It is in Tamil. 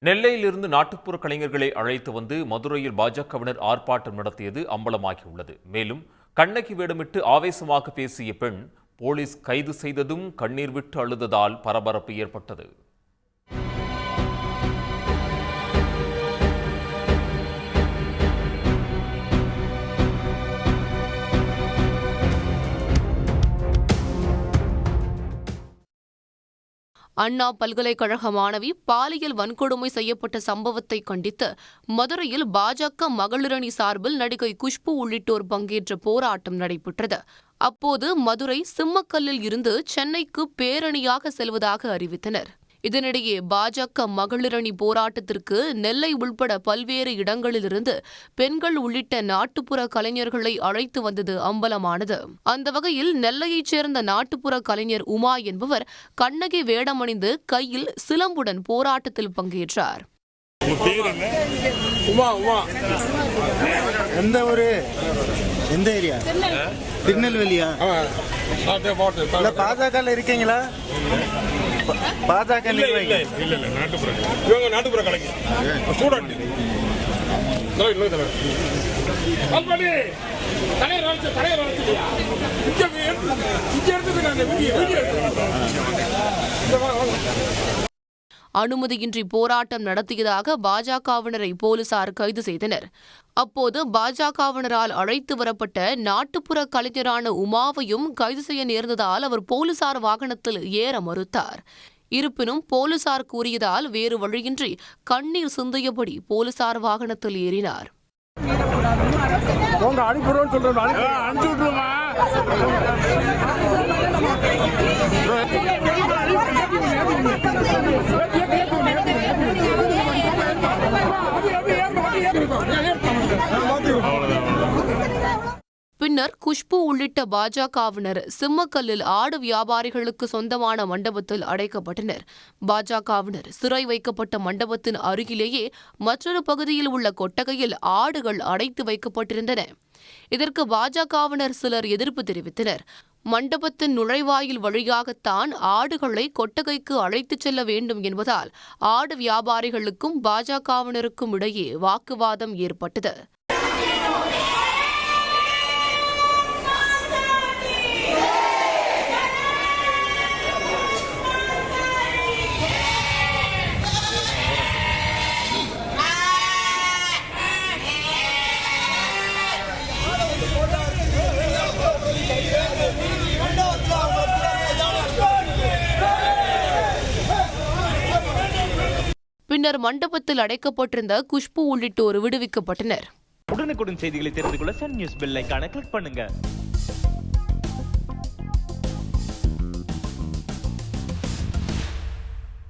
நெல்லையிலிருந்து நாட்டுப்புற கலைஞர்களை அழைத்து வந்து மதுரையில் பாஜகவினர் ஆர்ப்பாட்டம் நடத்தியது அம்பலமாகியுள்ளது. மேலும் கண்ணகி வேடமிட்டு ஆவேசமாக பேசிய பெண் போலீஸ் கைது செய்ததும் கண்ணீர் விட்டு அழுததால் பரபரப்பு ஏற்பட்டது. அண்ணா பல்கலைக்கழக மாணவி பாலியல் வன்கொடுமை செய்யப்பட்ட சம்பவத்தை கண்டித்து மதுரையில் பாஜக மகளிரணி சார்பில் நடிகை குஷ்பு உள்ளிட்டோர் பங்கேற்ற போராட்டம் நடைபெற்றது. அப்போது மதுரை சிம்மக்கல்லில் இருந்து சென்னைக்கு பேரணியாக செல்வதாக அறிவித்தனர். இதனிடையே பாஜக மகளிரணி போராட்டத்திற்கு நெல்லை உள்பட பல்வேறு இடங்களிலிருந்து பெண்கள் உள்ளிட்ட நாட்டுப்புற கலைஞர்களை அழைத்து வந்தது அம்பலமானது. அந்த வகையில் நெல்லையைச் சேர்ந்த நாட்டுப்புற கலைஞர் உமா என்பவர் கண்ணகி வேடமணிந்து கையில் சிலம்புடன் போராட்டத்தில் பங்கேற்றார். எந்த ஏரியா? திருநெல்வேலியா? பாஜக இருக்கீங்களா? பாஜக நாட்டுப்புற கலைஞர் ஸ்டூடெண்ட் அனுமதியின்றி போராட்டம் நடத்தியதாக பாஜகவினரை போலீசார் கைது செய்தனர். அப்போது பாஜகவினரால் அழைத்து வரப்பட்ட நாட்டுப்புற கலைஞரான உமாவையும் கைது செய்ய நேர்ந்ததால் அவர் போலீசார் வாகனத்தில் ஏற மறுத்தார். இருப்பினும் போலீசார் கூறியதால் வேறு வழியின்றி கண்ணீர் சிந்தியபடி போலீசார் வாகனத்தில் ஏறினார். பின்னர் குஷ்பு உள்ளிட்ட பாஜகவினர் சிம்மக்கல்லில் ஆடு வியாபாரிகளுக்கு சொந்தமான மண்டபத்தில் அடைக்கப்பட்டனர். பாஜகவினர் சிறை வைக்கப்பட்ட மண்டபத்தின் அருகிலேயே மற்றொரு பகுதியில் உள்ள கொட்டகையில் ஆடுகள் அடைத்து வைக்கப்பட்டிருந்தன. இதற்கு பாஜகவினர் சிலர் எதிர்ப்பு தெரிவித்தனர். மண்டபத்தின் நுழைவாயில் வழியாகத்தான் ஆடுகளை கொட்டகைக்கு அழைத்துச் செல்ல வேண்டும் என்பதால் ஆடு வியாபாரிகளுக்கும் பாஜகவினருக்கும் இடையே வாக்குவாதம் ஏற்பட்டது. பின்னர் மண்டபத்தில் அடைக்கப்பட்டிருந்த குஷ்பு உள்ளிட்டோர் விடுவிக்கப்பட்டனர். உடனுக்குடன் செய்திகளை தெரிந்து கொள்ள சன் நியூஸ் பெல் ஐகானை கிளிக் பண்ணுங்க.